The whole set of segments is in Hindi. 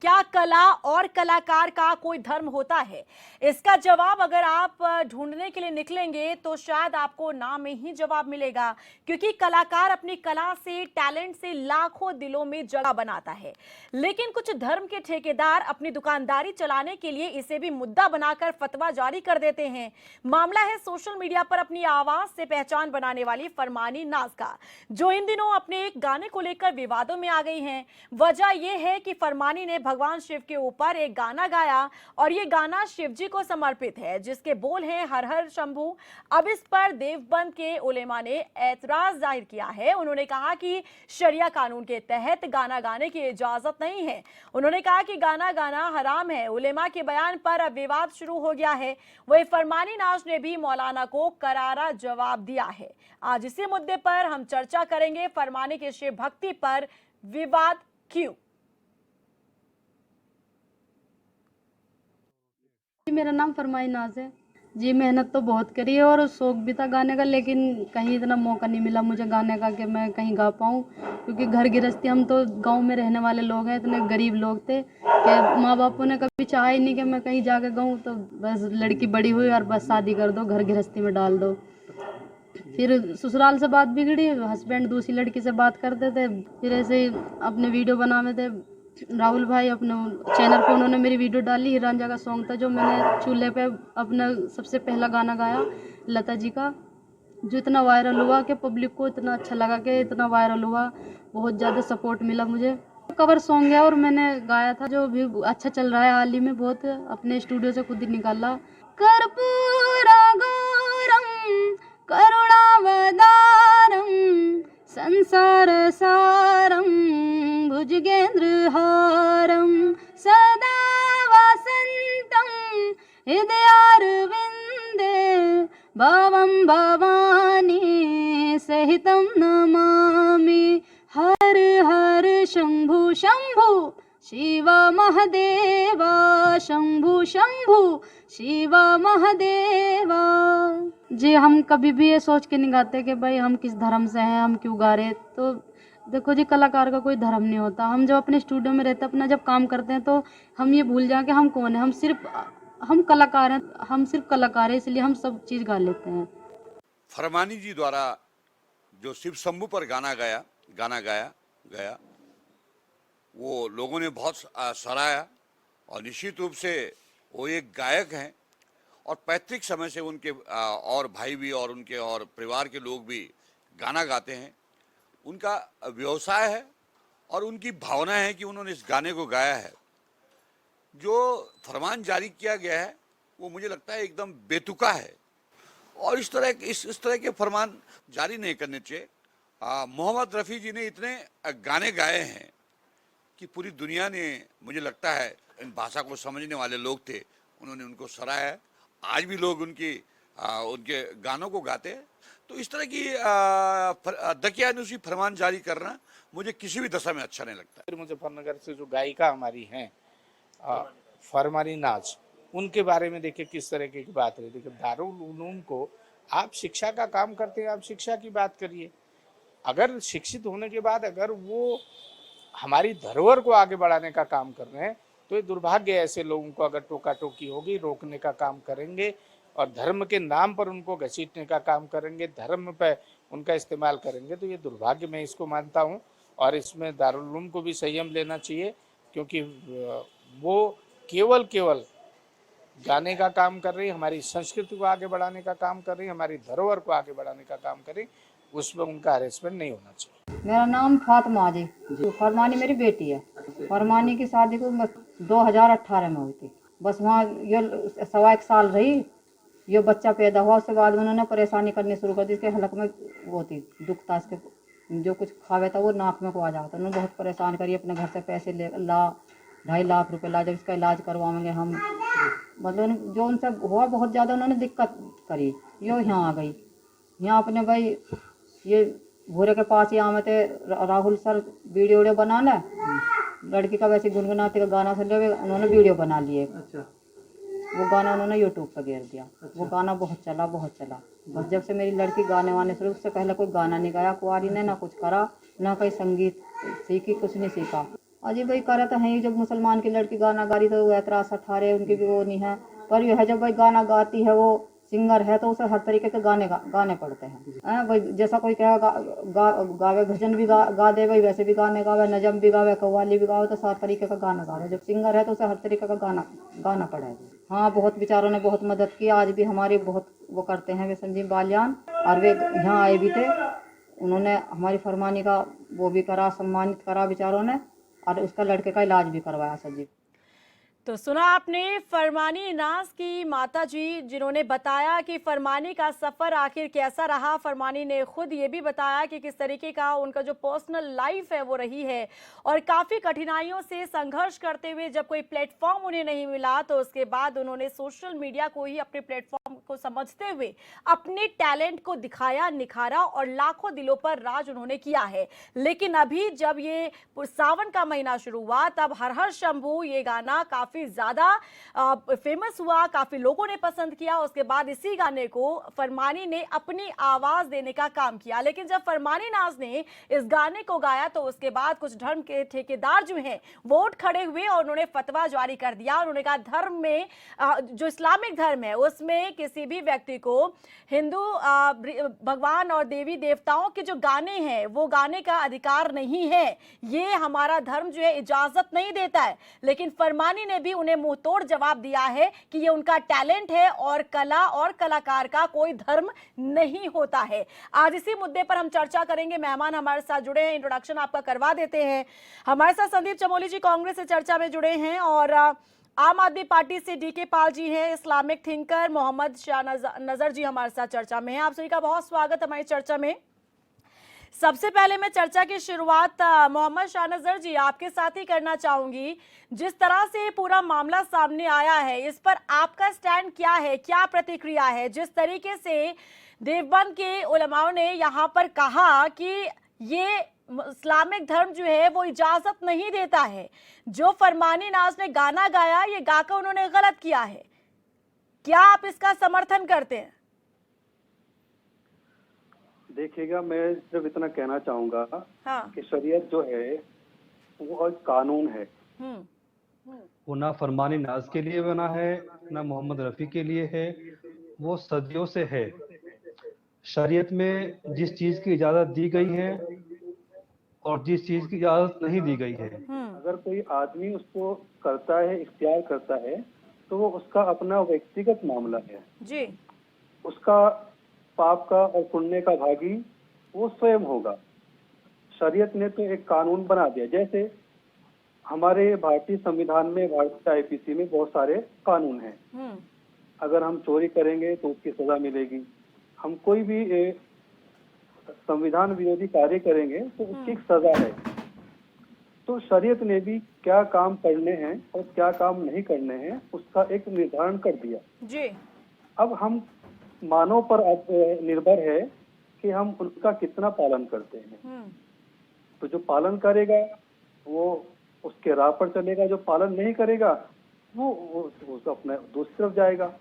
क्या कला और कलाकार का कोई धर्म होता है? इसका जवाब अगर आप ढूंढने के लिए निकलेंगे तो शायद आपको ना में ही जवाब मिलेगा, क्योंकि कलाकार अपनी कला से, टैलेंट से लाखों दिलों में जगह बनाता है। लेकिन कुछ धर्म के ठेकेदार अपनी दुकानदारी चलाने के लिए इसे भी मुद्दा बनाकर फतवा जारी कर देते हैं। मामला है सोशल मीडिया पर अपनी आवाज से पहचान बनाने वाली फरमानी नाज का, जो इन दिनों अपने एक गाने को लेकर विवादों में आ गई हैं। वजह यह है कि फरमानी ने भगवान शिव के ऊपर एक गाना गाया और ये गाना शिव जी को समर्पित है, जिसके बोल हैं हर हर शंभू। अब इस पर देवबंद के उलेमा ने ऐतराज जाहिर किया है। उन्होंने कहा कि शरिया कानून के तहत गाना गाने की इजाजत नहीं है। उन्होंने कहा कि गाना गाना हराम है। उलेमा के बयान पर अब विवाद शुरू हो गया है। वही फरमानी नाज ने भी मौलाना को करारा जवाब दिया है। आज इसी मुद्दे पर हम चर्चा करेंगे। फरमानी के शिव भक्ति पर विवाद क्यों? मेरा नाम फरमाई नाज है जी। मेहनत तो बहुत करी है और शौक भी था गाने का, लेकिन कहीं इतना मौका नहीं मिला मुझे गाने का कि मैं कहीं गा पाऊँ, क्योंकि घर गृहस्थी, हम तो गांव में रहने वाले लोग हैं, इतने गरीब लोग थे कि माँ बापों ने कभी चाहा ही नहीं कि मैं कहीं जाके गाऊँ। तो बस लड़की बड़ी हुई और बस शादी कर दो, घर गृहस्थी में डाल दो। फिर ससुराल से बात बिगड़ी, हस्बैंड दूसरी लड़की से बात करते थे। फिर ऐसे ही अपने वीडियो बनावे थे, राहुल भाई अपने चैनल पे उन्होंने मेरी वीडियो डाली। हिरांजा का सॉन्ग था जो मैंने चूल्हे पे अपना सबसे पहला गाना गाया लता जी का, जो इतना वायरल हुआ कि पब्लिक को इतना अच्छा लगा कि इतना वायरल हुआ, बहुत ज़्यादा सपोर्ट मिला मुझे। कवर सॉन्ग है और मैंने गाया था, जो भी अच्छा चल रहा है हाल ही में, बहुत अपने स्टूडियो से खुद ही निकाला। कर्पूरा गौरम करुणावतारम संसार सारम भुजगेंद्रहारम सदा वसंतम हृदयारविंदे भवं भवानी सहितं नमामि। हर हर शंभु शंभु शिव महादेवा, शंभु शंभु शिव महादेवा जी। हम कभी भी ये सोच के नहीं गाते कि भाई हम किस धर्म से हैं, हम क्यों गा रहे। तो देखो जी, कलाकार का कोई धर्म नहीं होता। हम जब अपने स्टूडियो में रहते हैं, अपना जब काम करते हैं, तो हम ये भूल जाए कि हम कौन है। हम कलाकार हैं, हम सिर्फ कलाकार हैं, इसलिए हम सब चीज़ गा लेते हैं। फरमानी जी द्वारा जो शिव शंभू पर गाना गया वो लोगों ने बहुत सराहा, और निश्चित रूप से वो एक गायक हैं और पैतृक समय से उनके और भाई भी और उनके और परिवार के लोग भी गाना गाते हैं। उनका व्यवसाय है और उनकी भावना है कि उन्होंने इस गाने को गाया है। जो फरमान जारी किया गया है वो मुझे लगता है एकदम बेतुका है, और इस तरह के फरमान जारी नहीं करने चाहिए। मोहम्मद रफ़ी जी ने इतने गाने गाए हैं कि पूरी दुनिया ने, मुझे लगता है इन भाषा को समझने वाले लोग थे, उन्होंने उनको सराहा है। आज भी लोग उनके गानों को गाते हैं। तो इस तरह की दकियानुसी फरमान जारी करना मुझे किसी भी दशा में अच्छा नहीं लगता। फिर मुजफ्फरनगर से जो गायिका हमारी हैं फरमानी नाज, उनके बारे में देखिए किस तरह की बात है। देखिए दारुल उलूम को, आप शिक्षा का काम करते हैं, आप शिक्षा की बात करिए। अगर शिक्षित होने के बाद अगर वो हमारी धरोहर को आगे बढ़ाने का काम कर रहे हैं, तो ये दुर्भाग्य है। ऐसे लोगों को अगर टोका टोकी होगी, रोकने का काम करेंगे और धर्म के नाम पर उनको घसीटने का काम करेंगे, धर्म पे उनका इस्तेमाल करेंगे, तो ये दुर्भाग्य मैं इसको मानता हूँ। और इसमें दारुल उलूम को भी संयम लेना चाहिए, क्योंकि वो केवल गाने का काम कर रही है, हमारी संस्कृति को आगे बढ़ाने का काम कर रही है, हमारी धरोहर को आगे बढ़ाने का काम कर रही है। उसमें उनका हरेसमेंट नहीं होना चाहिए। मेरा नाम फातिमा जी। फरमानी मेरी बेटी है। फरमानी की शादी को 2018 में हुई थी। बस वहाँ ये 1.25 साल रही, ये बच्चा पैदा हुआ। उसके बाद उन्होंने परेशानी करनी शुरू कर दी। इसके हलक में वो थी, दुख था, इसके जो कुछ खावे था वो नाक में को आ जाता। उन्होंने बहुत परेशान करी, अपने घर से पैसे ला 2.5 लाख रुपए ला, जब इसका इलाज करवाएंगे हम, मतलब जो उनसे हुआ बहुत ज़्यादा उन्होंने दिक्कत करी। यो यहाँ आ गई, यहाँ अपने भाई ये भूरे के पास ही आमे थे राहुल सर, वीडियो बनाना लड़की का वैसे गुनगुनाती का गाना सुन ले, उन्होंने वीडियो बना लिए। अच्छा। वो गाना उन्होंने यूट्यूब पर घेर दिया। अच्छा। वो गाना बहुत चला। बस जब से मेरी लड़की गाने वाने शुरू, उससे पहले कोई गाना नहीं गाया कुआरी ने, ना कुछ करा, ना कोई संगीत सीखी, कुछ नहीं सीखा। अजी भाई करे तो है ही, जब मुसलमान की लड़की गाना गा रही तो वो एतराज उठा रहे, उनकी भी वो नहीं है। पर यह है जब भाई गाना गाती है, वो सिंगर है, तो उसे हर तरीके के गाने पड़ते हैं भाई। जैसा कोई कहेगा गावे, भजन भी गा दे भाई, वैसे भी गाने गावे, नजम भी गावे, कव्वाली भी गावे, तो सारे तरीके का गाना गावे। जब सिंगर है तो उसे हर तरीके का गाना पड़ेगा। हाँ, बहुत बेचारों ने बहुत मदद की, आज भी हमारी बहुत वो करते हैं वे संजीव बालियान, और वे यहाँ आए भी थे, उन्होंने हमारी फरमानी का वो भी करा, सम्मानित करा बेचारों ने, और उसका लड़के का इलाज भी करवाया संजीव। तो सुना आपने फरमानी नाज की माता जी, जिन्होंने बताया कि फरमानी का सफ़र आखिर कैसा रहा। फरमानी ने खुद ये भी बताया कि किस तरीके का उनका जो पर्सनल लाइफ है वो रही है, और काफ़ी कठिनाइयों से संघर्ष करते हुए जब कोई प्लेटफॉर्म उन्हें नहीं मिला तो उसके बाद उन्होंने सोशल मीडिया को ही अपने प्लेटफॉर्म को समझते हुए अपने टैलेंट को दिखाया, निखारा, और लाखों दिलों पर राज उन्होंने किया है। लेकिन अभी जब ये सावन का महीना शुरू हुआ तब हर हर शंभू ये गाना काफ़ी ज्यादा फेमस हुआ, काफी लोगों ने पसंद किया। उसके बाद इसी गाने को फरमानी ने अपनी आवाज देने का काम किया। लेकिन जब फरमानी नाज ने इस गाने को गाया तो उसके बाद कुछ धर्म के ठेकेदार जो हैं वो उठ खड़े हुए और उन्होंने फतवा जारी कर दिया। उन्होंने कहा धर्म में जो इस्लामिक धर्म है उसमें किसी भी व्यक्ति को हिंदू भगवान और देवी देवताओं के जो गाने हैं वो गाने का अधिकार नहीं है, ये हमारा धर्म जो है इजाजत नहीं देता है। लेकिन फरमानी ने भी उन्हें मुंह तोड़ जवाब दिया है कि ये उनका टैलेंट है और कला और कलाकार का कोई धर्म नहीं होता है। आज इसी मुद्दे पर हम चर्चा करेंगे। मेहमान हमारे साथ जुड़े हैं, इंट्रोडक्शन आपका करवा देते हैं। हमारे साथ संदीप चमोली जी कांग्रेस से चर्चा में जुड़े हैं, और आम आदमी पार्टी से डीके पाल जी हैं, इस्लामिक थिंकर मोहम्मद शाह नजर जी हमारे साथ चर्चा में हैं। आप सभी का बहुत स्वागत हमारी चर्चा में। सबसे पहले मैं चर्चा की शुरुआत मोहम्मद शाह नजर जी आपके साथ ही करना चाहूंगी। जिस तरह से पूरा मामला सामने आया है इस पर आपका स्टैंड क्या है, क्या प्रतिक्रिया है? जिस तरीके से देवबंद के उलमाओं ने यहाँ पर कहा कि ये इस्लामिक धर्म जो है वो इजाजत नहीं देता है, जो फरमानी नाज ने गाना गाया ये गाकर उन्होंने गलत किया है, क्या आप इसका समर्थन करते हैं? देखिएगा, मैं सिर्फ इतना कहना चाहूंगा हाँ। कि शरीयत जो है वो एक कानून है। वो ना फरमानी नाज के लिए बना है ना मोहम्मद रफ़ी के लिए है, वो सदियों से है। शरीयत में जिस चीज की इजाजत दी गई है और जिस चीज की इजाजत नहीं दी गई है, अगर कोई आदमी उसको करता है, इख्तियार करता है, तो वो उसका अपना व्यक्तिगत मामला है जी। उसका पाप का और पुण्य का भागी वो स्वयं होगा। शरीयत ने तो एक कानून बना दिया, जैसे हमारे भारतीय संविधान में, भारतीय आईपीसी में बहुत सारे कानून हैं। अगर हम चोरी करेंगे तो उसकी सजा मिलेगी, हम कोई भी संविधान विरोधी कार्य करेंगे तो उसकी एक सजा है। तो शरीयत ने भी क्या काम करने हैं और क्या काम नहीं करने हैं उसका एक निर्धारण कर दिया जी। अब हम मानव पर निर्भर है कि हम उनका कितना पालन करते हैं। तो जो पालन करेगा वो उसके राह पर चलेगा, जो पालन नहीं करेगा वो अपने दूसरी तरफ जाएगा।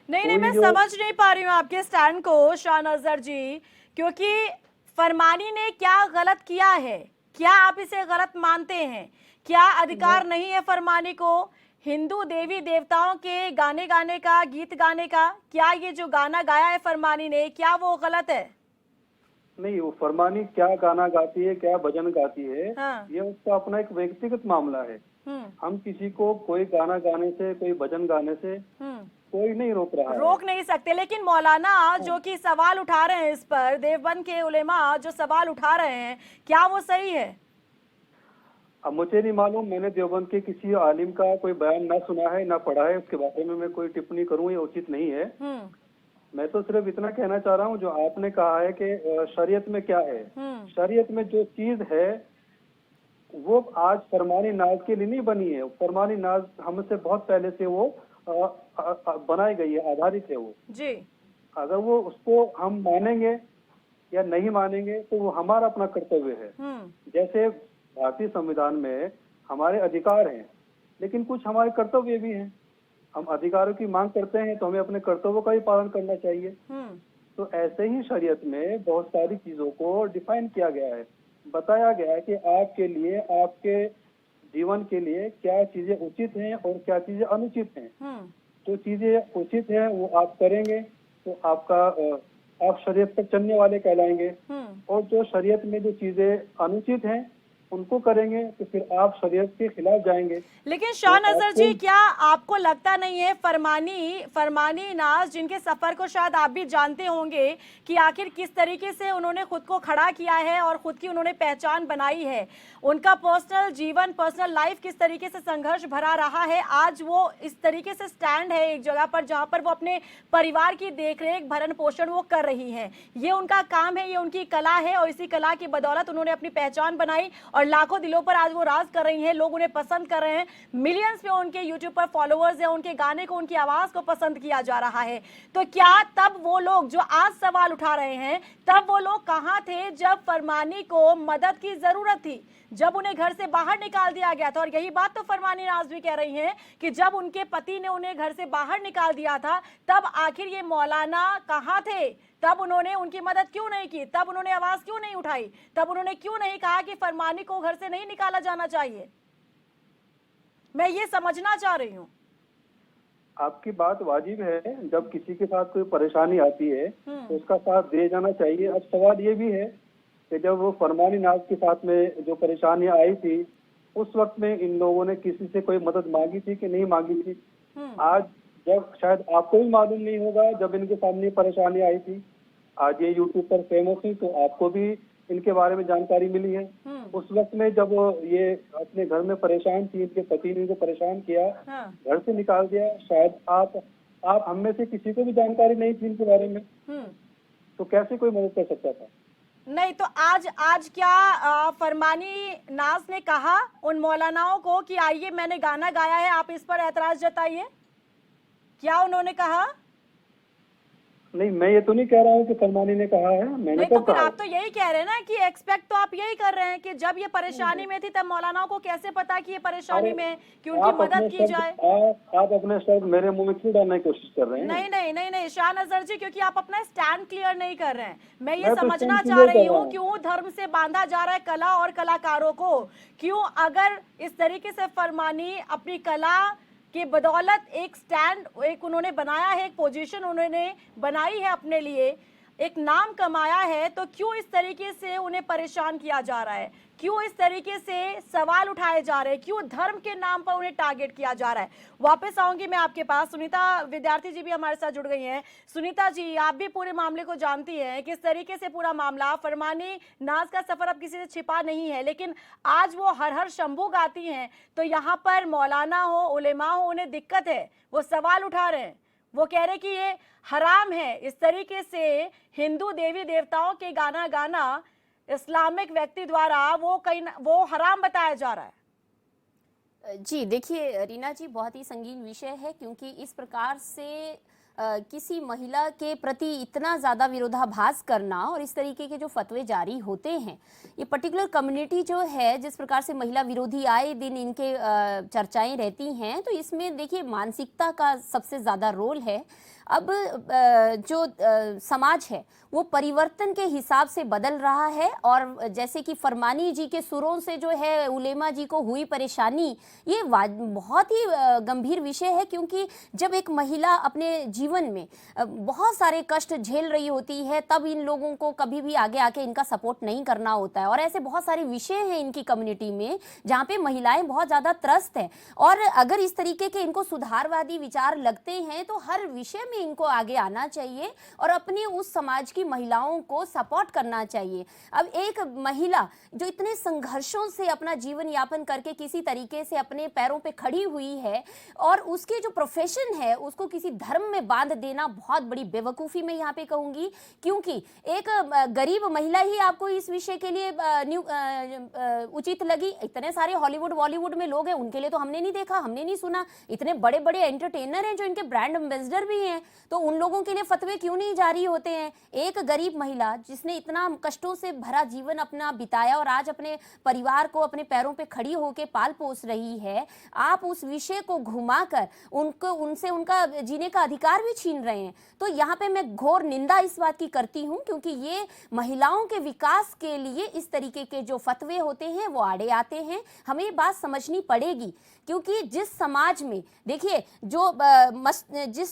नहीं, मैं समझ नहीं पा रही हूँ आपके स्टैंड को शाह नजर जी, क्योंकि फरमानी ने क्या गलत किया है? क्या आप इसे गलत मानते हैं? क्या अधिकार नहीं है फरमानी को हिंदू देवी देवताओं के गाने गाने का, गीत गाने का? क्या ये जो गाना गाया है फरमानी ने, क्या वो गलत है? नहीं, वो फरमानी क्या गाना गाती है, क्या भजन गाती है, हाँ। ये उसका अपना एक व्यक्तिगत मामला है। हम किसी को कोई गाना गाने से, कोई भजन गाने से कोई नहीं रोक रहा है, रोक नहीं सकते। लेकिन मौलाना जो कि सवाल उठा रहे हैं इस पर, देवबंद के उलेमा जो सवाल उठा रहे हैं, क्या वो सही है? अब मुझे नहीं मालूम, मैंने देवबंद के किसी आलिम का कोई बयान ना सुना है ना पढ़ा है, उसके बारे में मैं कोई टिप्पणी करूं ये उचित नहीं है। मैं तो सिर्फ इतना कहना चाह रहा हूं, जो आपने कहा है कि शरीयत में क्या है, शरीयत में जो चीज है वो आज फरमानी नाज के लिए नहीं बनी है। फरमानी नाज हमसे बहुत पहले से वो बनाई गई है, आधारित है वो जी। अगर वो उसको हम मानेंगे या नहीं मानेंगे तो वो हमारा अपना कर्तव्य है। जैसे भारतीय संविधान में हमारे अधिकार हैं, लेकिन कुछ हमारे कर्तव्य भी हैं। हम अधिकारों की मांग करते हैं तो हमें अपने कर्तव्यों का भी पालन करना चाहिए। तो ऐसे ही शरीयत में बहुत सारी चीजों को डिफाइन किया गया है बताया गया है कि आपके लिए, आपके जीवन के लिए क्या चीजें उचित हैं और क्या चीजें अनुचित हैं। जो चीजें उचित हैं वो आप करेंगे तो आप शरीयत पर चलने वाले कहलाएंगे, और जो शरीयत में जो चीजें अनुचित हैं उनको करेंगे तो फिर आप शरीयत के खिलाफ जाएंगे। लेकिन शाह नजर जी, क्या आपको लगता नहीं है फरमानी नाज जिनके सफर को शायद आप भी जानते होंगे कि आखिर किस तरीके से उन्होंने खुद को खड़ा किया है और खुद की उन्होंने पहचान बनाई है, उनका पर्सनल जीवन, पर्सनल लाइफ किस तरीके से संघर्ष भरा रहा है, आज वो इस तरीके से स्टैंड है एक जगह पर जहां पर वो अपने परिवार की देखरेख भरण पोषण वो कर रही हैं। ये उनका काम है, ये उनकी कला है और इसी कला की बदौलत उन्होंने अपनी पहचान बनाई और लाखों दिलों पर आज वो राज कर रही हैं। लोग उन्हें पसंद कर रहे हैं, मिलियंस में उनके यूट्यूब पर फॉलोअर्स हैं, उनके गाने को, उनकी आवाज को पसंद किया जा रहा है। तो क्या तब वो लोग जो आज सवाल उठा रहे हैं, तब वो लोग कहां थे जब फरमानी को मदद की जरूरत थी, जब उन्हें घर से बाहर निकाल दिया गया था? और यही बात तो फरमानी नाज भी कह रही हैं कि जब उनके पति ने उन्हें घर से बाहर निकाल दिया था, तब आखिर ये मौलाना कहां थे? तब उन्होंने उनकी मदद क्यों नहीं की? तब उन्होंने आवाज क्यों नहीं उठाई? तब उन्होंने क्यों नहीं कहा कि फरमानी को घर से नहीं निकाला जाना चाहिए? मैं ये समझना चाह रही हूँ। आपकी बात वाजिब है, जब किसी के साथ कोई परेशानी आती है तो उसका साथ दिया जाना चाहिए। अब सवाल ये भी है कि जब वो फरमानी नाज के साथ में जो परेशानियां आई थी, उस वक्त में इन लोगों ने किसी से कोई मदद मांगी थी कि नहीं मांगी थी? आज जब शायद आपको भी मालूम नहीं होगा, जब इनके सामने परेशानी आई थी, आज ये यूट्यूब पर फेमस हुई तो आपको भी इनके बारे में जानकारी मिली है। उस वक्त में जब ये अपने घर में परेशान थी, इनके पति ने इनको परेशान किया, घर से निकाल दिया, शायद आप हम में से किसी को भी जानकारी नहीं थी इनके बारे में, तो कैसे कोई मदद कर सकता था? नहीं तो आज क्या फरमानी नाज ने कहा उन मौलानाओं को कि आइए मैंने गाना गाया है, आप इस पर ऐतराज जताइए? क्या उन्होंने कहा? नहीं, मैं ये तो नहीं कह रहा हूँ कि फरमानी ने कहा है, मैंने नहीं तो फिर कहा। आप तो यही कह रहे हैं ना कि एक्सपेक्ट तो आप यही कर रहे हैं कि जब ये परेशानी में थी तब मौलानाओं को कैसे पता कि ये परेशानी में है, कि उनकी मदद की जाए? आप अपने शब्द मेरे मुंह में क्यों डालने की कोशिश कर रहे हैं? नहीं शाह नजर जी, क्योंकि आप अपना स्टैंड क्लियर नहीं कर रहे हैं। मैं ये समझना चाह रही हूँ क्यों धर्म से बांधा जा रहा है कला और कलाकारों को? क्यों अगर इस तरीके से फरमानी अपनी कला की बदौलत एक स्टैंड एक उन्होंने बनाया है, एक पोजीशन उन्होंने बनाई है अपने लिए, एक नाम कमाया है, तो क्यों इस तरीके से उन्हें परेशान किया जा रहा है? क्यों इस तरीके से सवाल उठाए जा रहे हैं? क्यों धर्म के नाम पर उन्हें टारगेट किया जा रहा है? वापस आऊंगी मैं आपके पास। सुनीता विद्यार्थी जी भी हमारे साथ जुड़ गई हैं। सुनीता जी, आप भी पूरे मामले को जानती हैं, किस तरीके से पूरा मामला, फरमानी नाज का सफर अब किसी से छिपा नहीं है, लेकिन आज वो हर हर शंभू गाती हैं, तो यहाँ पर मौलाना हो, उलेमा हो, उन्हें दिक्कत है, वो सवाल उठा रहे हैं, वो कह रहे कि ये हराम है। इस तरीके से हिंदू देवी देवताओं के गाना गाना इस्लामिक व्यक्ति द्वारा वो हराम बताया जा रहा है। जी देखिए रीना जी, बहुत ही संगीन विषय है, क्योंकि इस प्रकार से किसी महिला के प्रति इतना ज़्यादा विरोधाभास करना और इस तरीके के जो फतवे जारी होते हैं, ये पर्टिकुलर कम्युनिटी जो है, जिस प्रकार से महिला विरोधी आए दिन इनके चर्चाएं रहती हैं, तो इसमें देखिए मानसिकता का सबसे ज़्यादा रोल है। अब जो समाज है वो परिवर्तन के हिसाब से बदल रहा है, और जैसे कि फरमानी जी के सुरों से जो है उलेमा जी को हुई परेशानी, ये बहुत ही गंभीर विषय है, क्योंकि जब एक महिला अपने जीवन में बहुत सारे कष्ट झेल रही होती है, तब इन लोगों को कभी भी आगे आके इनका सपोर्ट नहीं करना होता है। और ऐसे बहुत सारे विषय हैं इनकी कम्युनिटी में जहाँ पे महिलाएं बहुत ज़्यादा त्रस्त हैं, और अगर इस तरीके के इनको सुधारवादी विचार लगते हैं तो हर विषय में इनको आगे आना चाहिए और अपनी उस समाज की महिलाओं को सपोर्ट करना चाहिए। अब एक महिला जो इतने संघर्षों से अपना जीवन यापन करके किसी तरीके से अपने पैरों पे खड़ी हुई है, और उसके जो प्रोफेशन है उसको किसी धर्म में बांध देना बहुत बड़ी बेवकूफ़ी मैं यहाँ पे कहूँगी, क्योंकि एक गरीब महिला ही आपको इस विषय के लिए उचित लगी। इतने सारे हॉलीवुड बॉलीवुड में लोग हैं, उनके लिए तो हमने नहीं देखा, हमने नहीं सुना। इतने बड़े बड़े एंटरटेनर हैं जो इनके ब्रांड एम्बेसडर भी हैं, तो उन लोगों के लिए फतवे क्यों नहीं जारी होते हैं? एक गरीब महिला जिसने इतना कष्टों से भरा जीवन अपना बिताया और आज अपने परिवार को अपने पैरों पे खड़ी होकर पाल पोस रही है, आप उस विषय को घुमाकर उनसे उनका जीने का अधिकार भी छीन रहे हैं। तो यहाँ पे मैं घोर निंदा इस बात की करती हूँ, क्योंकि ये महिलाओं के विकास के लिए इस तरीके के जो फतवे होते हैं वो आड़े आते हैं। हमें ये बात समझनी पड़ेगी, क्योंकि जिस समाज में देखिए जिस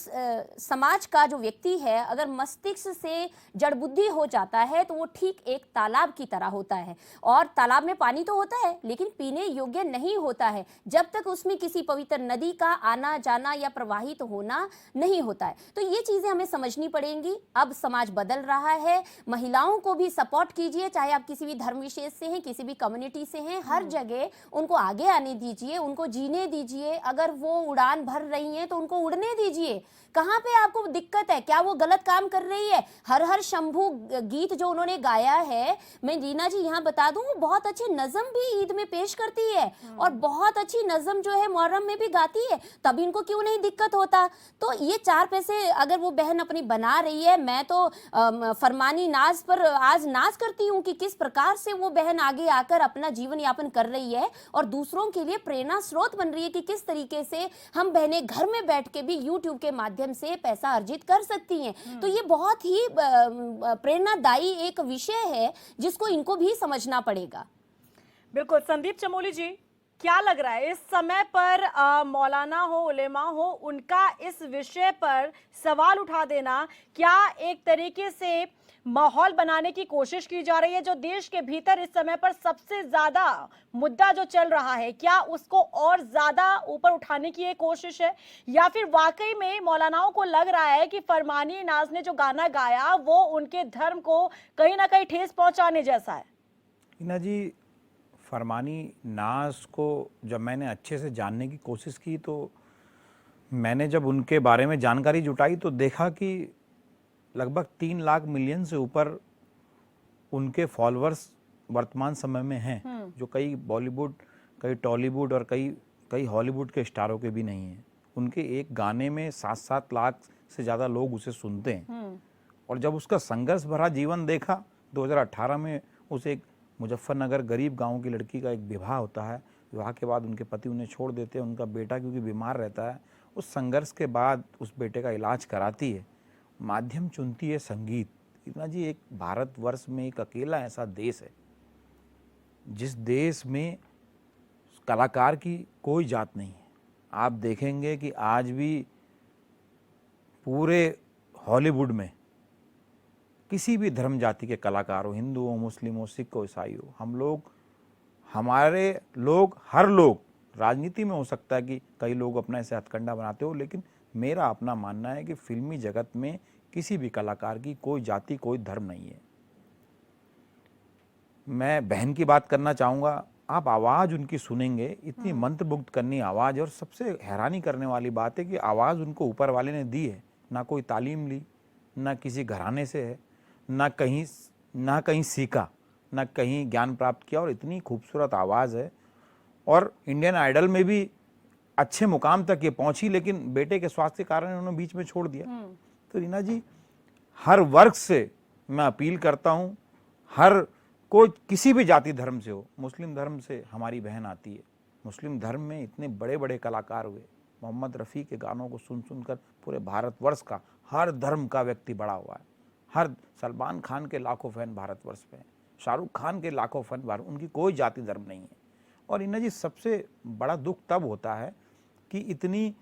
समाज का जो व्यक्ति है अगर मस्तिष्क से जड़ बुद्धि हो जाता है तो वो ठीक एक तालाब की तरह होता है, और तालाब में पानी तो होता है लेकिन पीने योग्य नहीं होता है जब तक उसमें किसी पवित्र नदी का आना जाना या प्रवाहित होना नहीं होता है। तो ये चीजें हमें समझनी पड़ेंगी। अब समाज बदल रहा है, महिलाओं को भी सपोर्ट कीजिए, चाहे आप किसी भी धर्म विशेष से हैं, किसी भी कम्युनिटी से हैं, हर जगह उनको आगे आने दीजिए, उनको जीने दीजिए। अगर वो उड़ान भर रही हैं तो उनको उड़ने दीजिए। कहाँ पे आपको दिक्कत है? क्या वो गलत काम कर रही है? हर हर शंभू गीत जो उन्होंने गाया है, मैं रीना जी यहाँ बता दूं, वो बहुत अच्छी नज़म भी ईद में पेश करती है और बहुत अच्छी नज़म जो है मुहर्रम में भी गाती है। तब इनको क्यों नहीं दिक्कत होता? तो ये 4 पैसे अगर वो बहन अपनी बना रही है, मैं तो फरमानी नाज पर आज नाज करती हूँ कि किस प्रकार से वो बहन आगे आकर अपना जीवन यापन कर रही है और दूसरों के लिए प्रेरणा स्रोत बन रही है कि किस तरीके से हम बहनें घर में बैठ के भी यूट्यूब के माध्यम से पैसा अर्जित कर सकती हैं। तो ये बहुत ही प्रेरणादायी एक विषय है जिसको इनको भी समझना पड़ेगा। बिल्कुल। संदीप चमोली जी, क्या लग रहा है इस समय पर मौलाना हो, उलेमा हो, उनका इस विषय पर सवाल उठा देना क्या एक तरीके से माहौल बनाने की कोशिश की जा रही है? जो देश के भीतर इस समय पर सबसे ज्यादा मुद्दा जो चल रहा है, क्या उसको और ज्यादा ऊपर उठाने की एक कोशिश है, या फिर वाकई में मौलानाओं को लग रहा है कि फरमानी नाज ने जो गाना गाया वो उनके धर्म को कहीं ना कहीं ठेस पहुंचाने जैसा है? हिना जी, फरमानी नाज को जब मैंने अच्छे से जानने की कोशिश की तो मैंने जब उनके बारे में जानकारी जुटाई तो देखा कि लगभग 3 लाख मिलियन से ऊपर उनके फॉलोअर्स वर्तमान समय में हैं, जो कई बॉलीवुड, कई टॉलीवुड और कई हॉलीवुड के स्टारों के भी नहीं हैं। उनके एक गाने में 7-7 लाख से ज़्यादा लोग उसे सुनते हैं। और जब उसका संघर्ष भरा जीवन देखा, 2018 में उसे एक मुजफ्फरनगर गरीब गांव की लड़की का एक विवाह होता है। विवाह के बाद उनके पति उन्हें छोड़ देते हैं, उनका बेटा क्योंकि बीमार रहता है। उस संघर्ष के बाद उस बेटे का इलाज कराती है, माध्यम चुनती है संगीत। इतना जी, एक भारतवर्ष में एक अकेला ऐसा देश है जिस देश में कलाकार की कोई जात नहीं है। आप देखेंगे कि आज भी पूरे हॉलीवुड में किसी भी धर्म जाति के कलाकार हो, हिंदू हो, मुस्लिम हो, सिख हो, ईसाई हो, हमारे लोग, हर लोग, राजनीति में हो सकता है कि कई लोग अपना ऐसे हथकंडा बनाते हो, लेकिन मेरा अपना मानना है कि फिल्मी जगत में किसी भी कलाकार की कोई जाति, कोई धर्म नहीं है। मैं बहन की बात करना चाहूँगा, आप आवाज़ उनकी सुनेंगे, इतनी मंत्रमुग्ध करनी आवाज़। और सबसे हैरानी करने वाली बात है कि आवाज़ उनको ऊपर वाले ने दी है, ना कोई तालीम ली, ना किसी घराने से है, ना कहीं सीखा, ना कहीं ज्ञान प्राप्त किया, और इतनी खूबसूरत आवाज़ है। और इंडियन आइडल में भी अच्छे मुकाम तक ये पहुंची, लेकिन बेटे के स्वास्थ्य के कारण उन्होंने बीच में छोड़ दिया। तो रीना जी, हर वर्ग से मैं अपील करता हूँ, हर कोई किसी भी जाति धर्म से हो, मुस्लिम धर्म से हमारी बहन आती है। मुस्लिम धर्म में इतने बड़े बड़े कलाकार हुए, मोहम्मद रफ़ी के गानों को सुन सुनकर पूरे भारतवर्ष का हर धर्म का व्यक्ति बड़ा हुआ है। हर सलमान खान के लाखों फैन भारतवर्ष में हैं, शाहरुख खान के लाखों फैन भारत, उनकी कोई जाति धर्म नहीं है। और इन्हें जी सबसे बड़ा दुख तब होता है कि इतनी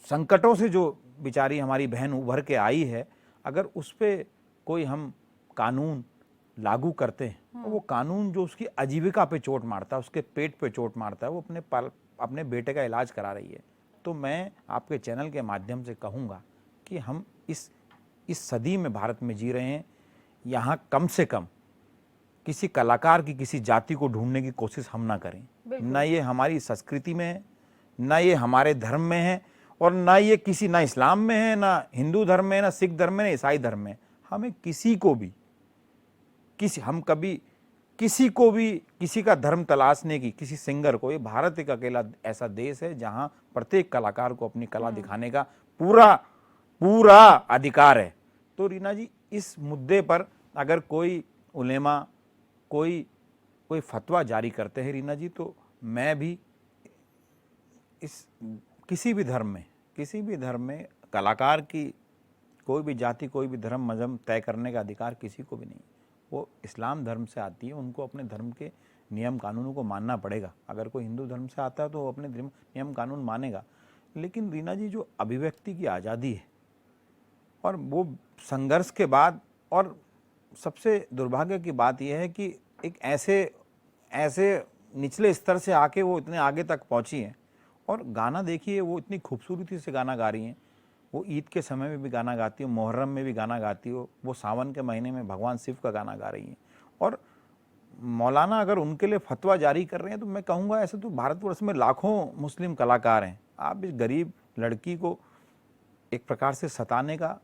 संकटों से जो बेचारी हमारी बहन उभर के आई है, अगर उस पर कोई हम कानून लागू करते हैं, वो कानून जो उसकी आजीविका पे चोट मारता है, उसके पेट पे चोट मारता है, वो अपने बेटे का इलाज करा रही है। तो मैं आपके चैनल के माध्यम से कहूँगा कि हम इस सदी में भारत में जी रहे हैं, यहाँ कम से कम किसी कलाकार की किसी जाति को ढूंढने की कोशिश हम ना करें। ना ये हमारी संस्कृति में है, ना ये हमारे धर्म में है, और ना ये ना इस्लाम में है, ना हिंदू धर्म में है, ना सिख धर्म में, ना ईसाई धर्म में। हमें किसी को भी किसी का धर्म तलाशने की, किसी सिंगर को, ये भारत एक अकेला ऐसा देश है जहाँ प्रत्येक कलाकार को अपनी कला दिखाने का पूरा पूरा अधिकार है। तो रीना जी, इस मुद्दे पर अगर कोई उलेमा कोई फतवा जारी करते हैं रीना जी, तो मैं भी इस किसी भी धर्म में कलाकार की कोई भी जाति, कोई भी धर्म मजहब तय करने का अधिकार किसी को भी नहीं। वो इस्लाम धर्म से आती है, उनको अपने धर्म के नियम कानूनों को मानना पड़ेगा। अगर कोई हिंदू धर्म से आता है तो वो अपने नियम कानून मानेगा। लेकिन रीना जी, जो अभिव्यक्ति की आज़ादी है और वो संघर्ष के बाद, और सबसे दुर्भाग्य की बात यह है कि एक ऐसे निचले स्तर से आके वो इतने आगे तक पहुंची हैं। और गाना देखिए, वो इतनी खूबसूरती से गाना गा रही हैं। वो ईद के समय में भी गाना गाती हो, मुहर्रम में भी गाना गाती हो, वो सावन के महीने में भगवान शिव का गाना गा रही हैं। और मौलाना अगर उनके लिए फतवा जारी कर रहे हैं तो मैं कहूँगा, ऐसे तो भारतवर्ष में लाखों मुस्लिम कलाकार हैं। आप इस गरीब लड़की को एक प्रकार से सताने का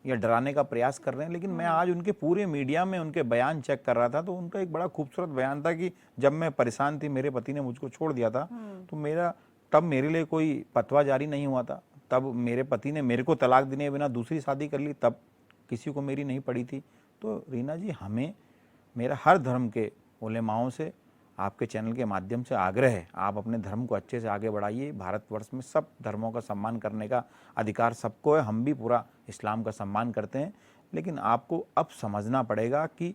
या डराने का प्रयास कर रहे हैं। लेकिन मैं आज उनके पूरे मीडिया में उनके बयान चेक कर रहा था, तो उनका एक बड़ा खूबसूरत बयान था कि जब मैं परेशान थी, मेरे पति ने मुझको छोड़ दिया था, तो तब मेरे लिए कोई फतवा जारी नहीं हुआ था। तब मेरे पति ने मेरे को तलाक देने के बिना दूसरी शादी कर ली, तब किसी को मेरी नहीं पड़ी थी। तो रीना जी, मेरा हर धर्म के उलेमाओं से, आपके चैनल के माध्यम से आग्रह है, आप अपने धर्म को अच्छे से आगे बढ़ाइए। भारतवर्ष में सब धर्मों का सम्मान करने का अधिकार सबको है, हम भी पूरा इस्लाम का सम्मान करते हैं। लेकिन आपको अब समझना पड़ेगा कि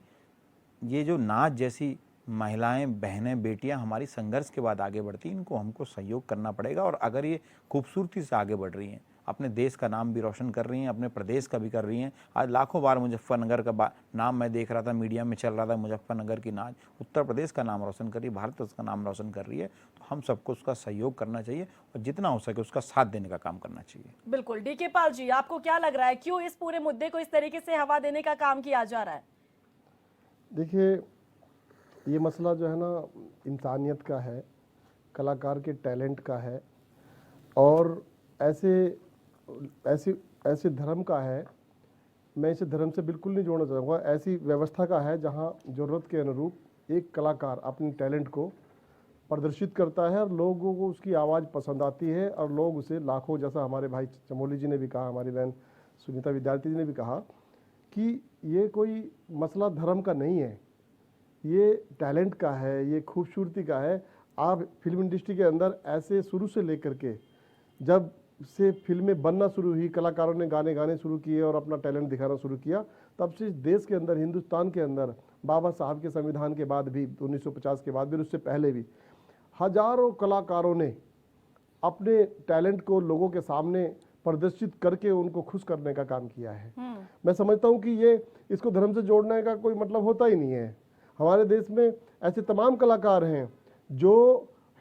ये जो नाच जैसी महिलाएं, बहनें, बेटियां हमारी संघर्ष के बाद आगे बढ़ती, इनको हमको सहयोग करना पड़ेगा। और अगर ये खूबसूरती से आगे बढ़ रही हैं, अपने देश का नाम भी रोशन कर रही हैं, अपने प्रदेश का भी कर रही हैं। आज लाखों बार मुजफ्फरनगर का नाम मैं देख रहा था, मीडिया में चल रहा था, मुजफ्फरनगर की नाच उत्तर प्रदेश का नाम रोशन कर रही है, भारत का नाम रोशन कर रही है। तो हम सबको उसका सहयोग करना चाहिए और जितना हो सके उसका साथ देने का काम करना चाहिए। बिल्कुल। डीके पाल जी, आपको क्या लग रहा है, क्यों इस पूरे मुद्दे को इस तरीके से हवा देने का काम किया जा रहा है? देखिए, ये मसला जो है ना, इंसानियत का है, कलाकार के टैलेंट का है, और ऐसे धर्म का है। मैं इसे धर्म से बिल्कुल नहीं जोड़ना चाहूँगा। ऐसी व्यवस्था का है जहाँ ज़रूरत के अनुरूप एक कलाकार अपने टैलेंट को प्रदर्शित करता है और लोगों को उसकी आवाज़ पसंद आती है और लोग उसे लाखों, जैसा हमारे भाई चमोली जी ने भी कहा, हमारी बहन सुनीता विद्यार्थी जी ने भी कहा कि ये कोई मसला धर्म का नहीं है, ये टैलेंट का है, ये खूबसूरती का है। आप फिल्म इंडस्ट्री के अंदर ऐसे शुरू से लेकर के जब से फिल्में बनना शुरू हुई, कलाकारों ने गाने गाने शुरू किए और अपना टैलेंट दिखाना शुरू किया, तब से देश के अंदर, हिंदुस्तान के अंदर, बाबा साहब के संविधान के बाद भी, 1950 के बाद भी, उससे पहले भी हजारों कलाकारों ने अपने टैलेंट को लोगों के सामने प्रदर्शित करके उनको खुश करने का काम किया है। मैं समझता हूँ कि इसको धर्म से जोड़ने का कोई मतलब होता ही नहीं है। हमारे देश में ऐसे तमाम कलाकार हैं जो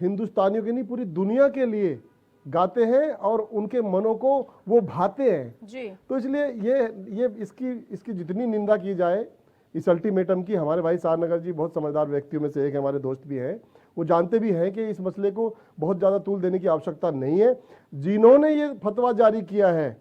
हिंदुस्तानियों के नहीं, पूरी दुनिया के लिए गाते हैं और उनके मनों को वो भाते हैं जी। तो इसलिए ये इसकी जितनी निंदा की जाए इस अल्टीमेटम की, हमारे भाई शाहनगर जी बहुत समझदार व्यक्तियों में से एक, हमारे दोस्त भी हैं, वो जानते भी हैं कि इस मसले को बहुत ज़्यादा तूल देने की आवश्यकता नहीं है। जिन्होंने ये फतवा जारी किया है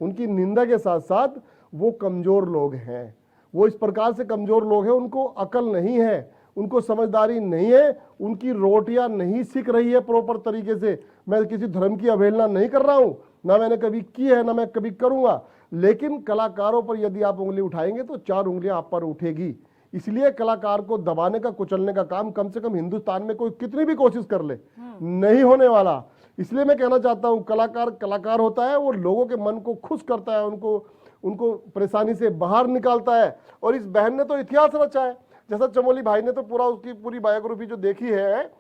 उनकी निंदा के साथ साथ वो कमज़ोर लोग हैं, वो इस प्रकार से कमज़ोर लोग हैं, उनको अकल नहीं है, उनको समझदारी नहीं है, उनकी रोटियां नहीं सीख रही है प्रॉपर तरीके से। मैं किसी धर्म की अवहेलना नहीं कर रहा हूं, ना मैंने कभी की है, ना मैं कभी करूंगा, लेकिन कलाकारों पर यदि आप उंगली उठाएंगे तो 4 उंगलियां आप पर उठेगी। इसलिए कलाकार को दबाने का, कुचलने का काम कम से कम हिंदुस्तान में कोई कितनी भी कोशिश कर ले नहीं होने वाला। इसलिए मैं कहना चाहता हूं, कलाकार होता है, वो लोगों के मन को खुश करता है, उनको परेशानी से बाहर निकालता है। और इस बहन ने तो इतिहास रचा है, जैसा चमोली भाई ने तो उसकी पूरी बायोग्राफी जो देखी है,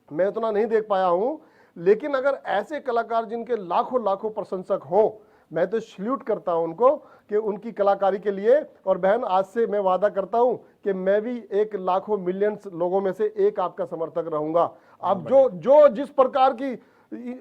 मैं उतना नहीं देख पाया हूं, लेकिन अगर ऐसे कलाकार जिनके लाखों प्रशंसक हों, मैं तो सल्यूट करता हूं उनको कि उनकी कलाकारी के लिए। और बहन, आज से मैं वादा करता हूं कि मैं भी 1 लाखों मिलियंस लोगों में से एक आपका समर्थक रहूंगा। आप जो जिस प्रकार की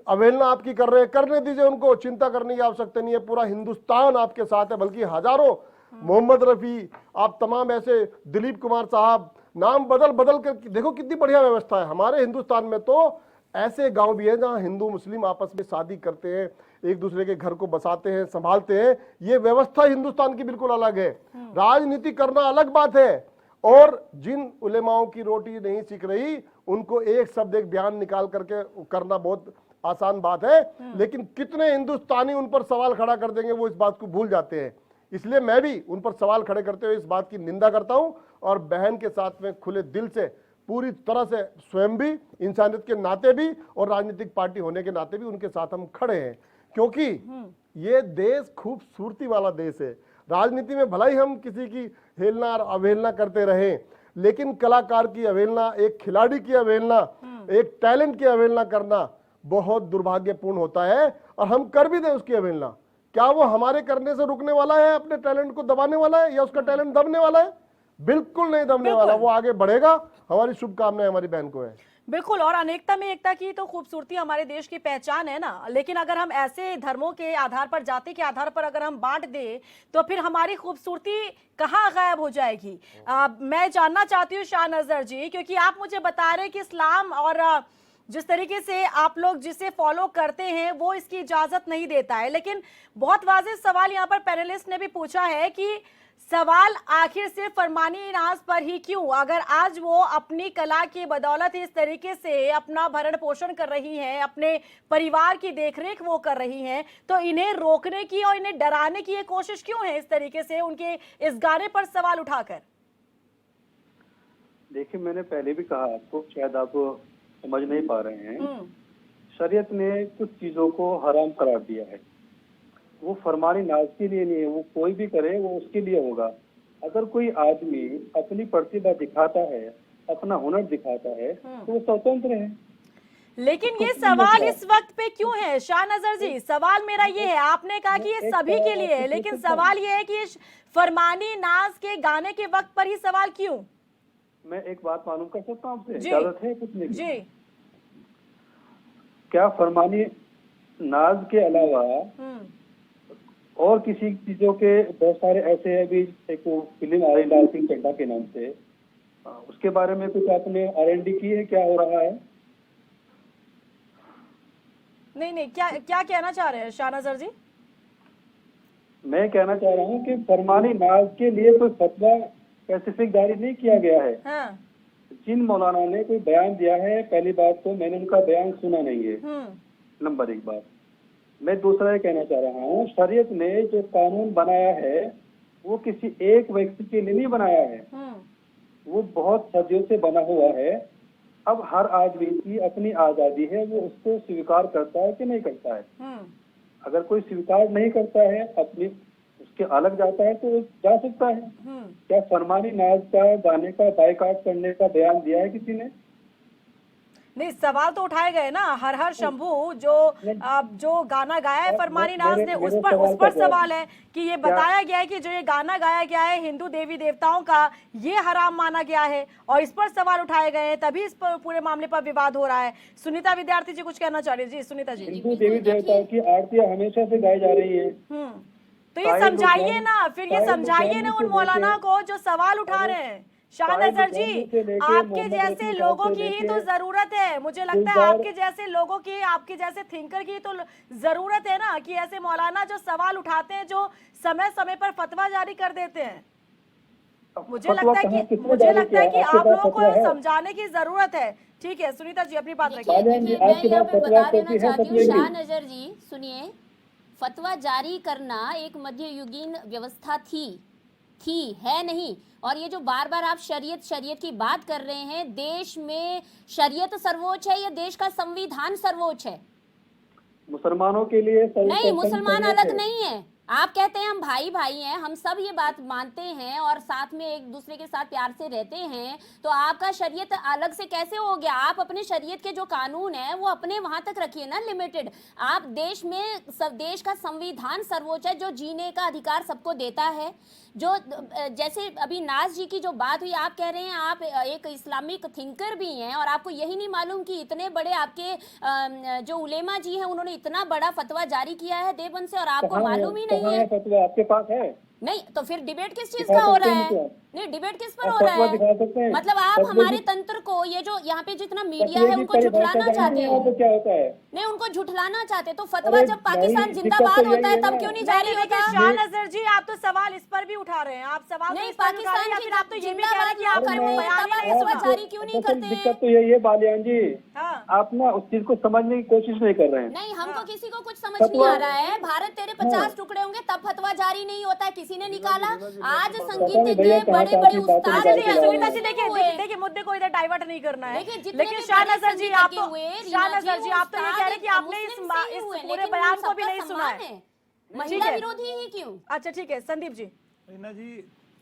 अवहेलना आपकी कर रहे हैं, करने दीजिए उनको, चिंता करने की आवश्यकता नहीं है। पूरा हिंदुस्तान आपके साथ है, बल्कि हजारों, मोहम्मद रफी, आप तमाम ऐसे, दिलीप कुमार साहब, नाम बदल कर देखो कितनी बढ़िया व्यवस्था है। हमारे हिंदुस्तान में तो ऐसे गांव भी हैं जहां हिंदू मुस्लिम आपस में शादी करते हैं, एक दूसरे के घर को बसाते हैं, संभालते हैं। ये व्यवस्था हिंदुस्तान की बिल्कुल अलग है। राजनीति करना अलग बात है, और जिन उलेमाओं की रोटी नहीं सीख रही उनको एक शब्द, एक बयान निकाल करके करना बहुत आसान बात है, लेकिन कितने हिंदुस्तानी उन पर सवाल खड़ा कर देंगे वो इस बात को भूल जाते हैं। इसलिए मैं भी उन पर सवाल खड़े करते हुए इस बात की निंदा करता हूं और बहन के साथ में खुले दिल से पूरी तरह से स्वयं भी, इंसानियत के नाते भी और राजनीतिक पार्टी होने के नाते भी उनके साथ हम खड़े हैं, क्योंकि ये देश खूबसूरती वाला देश है। राजनीति में भला ही हम किसी की हेलना और अवहेलना करते रहें, लेकिन कलाकार की अवहेलना, एक खिलाड़ी की अवहेलना, एक टैलेंट की अवहेलना करना बहुत दुर्भाग्यपूर्ण होता है। और हम कर भी दें उसकी अवहेलना, क्या वो हमारे करने से रुकने वाला है, अपने टैलेंट को दबाने वाला है या उसका टैलेंट दबने वाला है? बिल्कुल नहीं दबने वाला, वो आगे बढ़ेगा। हमारी शुभकामनाएं हमारी बहन को है। बिल्कुल, और अनेकता में एकता की तो खूबसूरती हमारे देश की पहचान है ना। लेकिन अगर हम ऐसे धर्मों के आधार पर, जाति के आधार पर अगर हम बांट दें तो फिर हमारी खूबसूरती कहाँ गायब हो जाएगी? मैं जानना चाहती हूँ शाहनजर जी, क्योंकि आप मुझे बता रहे हैं कि इस्लाम और जिस तरीके से आप लोग जिसे फॉलो करते हैं वो इसकी इजाजत नहीं देता है। लेकिन बहुत वाज़ेह सवाल यहाँ पर पैनलिस्ट ने भी पूछा है कि सवाल आखिर सिर्फ फरमानी नाज पर ही क्यों? अगर आज वो अपनी कला की बदौलत इस तरीके से अपना भरण पोषण कर रही हैं, अपने परिवार की देखरेख वो कर रही हैं, तो इन्हें रोकने की और इन्हें डराने की ये कोशिश क्यों है इस तरीके से उनके इस गाने पर सवाल उठाकर? देखिए, मैंने पहले भी कहा आपको, शायद आप समझ नहीं पा रहे हैं। शरीयत ने कुछ चीजों को हराम करार दिया है, वो फरमानी नाज के लिए नहीं है, वो कोई भी करे वो उसके लिए होगा। अगर कोई आदमी अपनी प्रतिभा दिखाता है, अपना हुनर दिखाता है, तो वो स्वतंत्र है। लेकिन ये सवाल इस वक्त पे क्यों है शाहनजर जी? सवाल मेरा ये है, आपने कहा कि ये सभी के लिए है, लेकिन सवाल ये है कि फरमानी नाज के गाने के वक्त पर ही सवाल क्यों? मैं एक बात मालूम कर सकता हूँ आपसे, इजाजत है पूछने की? जी। क्या फरमानी नाज के अलावा और किसी चीजों के बहुत सारे ऐसे है भी, एक फिल्म आ रही लाल सिंह चड्ढा के नाम से, उसके बारे में कुछ आपने R&D की है, क्या हो रहा है? नहीं, क्या कहना चाह रहे हैं शाहनजर जी? मैं कहना चाह रहा हूँ कि फरमानी नाज के लिए कोई फतवा स्पेसिफिक जारी नहीं किया गया है। हाँ। जिन मौलाना ने कोई बयान दिया है, पहली बात तो मैंने उनका बयान सुना नहीं है, नंबर एक बात। मैं दूसरा ये कहना चाह रहा हूँ, शरीयत ने जो कानून बनाया है वो किसी एक व्यक्ति के लिए नहीं बनाया है, वो बहुत सदियों से बना हुआ है। अब हर आदमी की अपनी आजादी है, वो उसको स्वीकार करता है कि नहीं करता है। अगर कोई स्वीकार नहीं करता है, अपनी उसके अलग जाता है, तो जा सकता है। क्या फरमानी नाज का गाने का बाइकाट करने का बयान दिया है किसी ने? नहीं, सवाल तो उठाए गए ना, हर हर शंभू जो गाना गाया है फरमानी नाज ने, उस पर सवाल है कि ये बताया गया है कि जो ये गाना गाया गया है हिंदू देवी देवताओं का, ये हराम माना गया है और इस पर सवाल उठाए गए हैं, तभी इस पर पूरे मामले पर विवाद हो रहा है। सुनीता विद्यार्थी जी कुछ कहना चाह रही है। जी सुनीता जी। हिंदू देवी देवताओं की आरतियां हमेशा से गाई जा रही है। तो ये समझाइए ना, फिर ये समझाइए ना उन मौलाना को जो सवाल उठा रहे हैं। शाहनजर जी, आपके जैसे लोगों की ही तो जरूरत है, मुझे लगता है आपके जैसे लोगों की, आपके जैसे थिंकर की तो जरूरत है ना, कि ऐसे मौलाना जो सवाल उठाते हैं, जो समय समय पर फतवा जारी कर देते हैं। मुझे लगता है कि आप लोगों को समझाने की जरूरत है। ठीक है सुनीता जी, अपनी बात रखिए। देखिए, मैं यहाँ पे बता देना चाहती हूँ शाहनजर जी, सुनिए, फतवा जारी करना एक मध्ययुगीन व्यवस्था थी है नहीं। और ये जो बार बार आप शरीयत की बात कर रहे हैं, देश में शरीयत सर्वोच्च है या देश का संविधान सर्वोच्च है? मुसलमानों के लिए नहीं, मुसलमान अलग नहीं है। आप कहते हैं हम भाई भाई हैं, हम सब ये बात मानते हैं और साथ में एक दूसरे के साथ प्यार से रहते हैं, तो आपका शरीयत अलग से कैसे हो गया? आप अपने शरीयत के जो कानून है वो अपने वहां तक रखिए ना, लिमिटेड। आप देश में देश का संविधान सर्वोच्च है, जो जीने का अधिकार सबको देता है। जो जैसे अभी नाज जी की जो बात हुई, आप कह रहे हैं आप एक इस्लामिक थिंकर भी हैं और आपको यही नहीं मालूम कि इतने बड़े आपके जो उलेमा जी हैं उन्होंने इतना बड़ा फतवा जारी किया है देवबंद से, और आपको मालूम ही नहीं है। फतवा आपके पास है? नहीं तो फिर डिबेट किस चीज दिखा का हो सकते रहा हैं है? क्या? नहीं डिबेट किस पर आप हो रहा फतवा है? दिखा सकते हैं? मतलब आप फतवे हमारे की तंत्र को, ये जो यहाँ पे जितना मीडिया फतवे है की उनको परिभाषा झुठलाना जानते चाहते हैं हैं। आप तो क्या होता है? नहीं उनको झुठलाना चाहते तो फतवा अरे जब भाई, पाकिस्तान दिक्कत जिंदाबाद तो होता यही है है तब ना। क्यों नहीं नहीं जारी देखिए होता? शाहनजर जी, आप तो सवाल इस पर भी उठा रहे हैं, आप सवाल तो नहीं इस पर भी उठा रहे पाकिस्तान हैं, या की फिर आप तो ये भी कह रहे हैं कि जिंदाबाद आप लोग अपने करते हैं बयान तब ही आप नहीं फतवा सुना। जारी क्यों नहीं दरअसल करते? दिक्कत तो यही है बालियान जी, हाँ आप ना उस चीज को समझने की कोशिश नहीं कर रहे हैं। नहीं हमको किसी को कुछ समझ नहीं फतवा आ रहा है। भारत तेरे 50 टुकड़े होंगे तब फतवा जारी नहीं होता है, किसी ने निकाला। आज संगीत नहीं के भैया, कहाँ बड़े से बड़े आपकी बातें उस्ताद निकाल भी के ला सुनीता रहे जी हैं? देखिए हुए। देखिए मुद्दे को इधर डाइवर्ट नहीं करना है। देखिए, जितने लेकिन भी शाहनजर जी बड़े आप तो संगीत हुए, रीना शाहनजर जी, जी आप तो ये कह रहे हैं कि उस्ताद आपने इस मुस्लिम से ही हुए, पूरे लेकिन बयान उन को भी सबका नहीं सुना सम्मान है। महिला है। विरोधी ही क्यों? अच्छा ठीक है संदीप जी। रीना जी,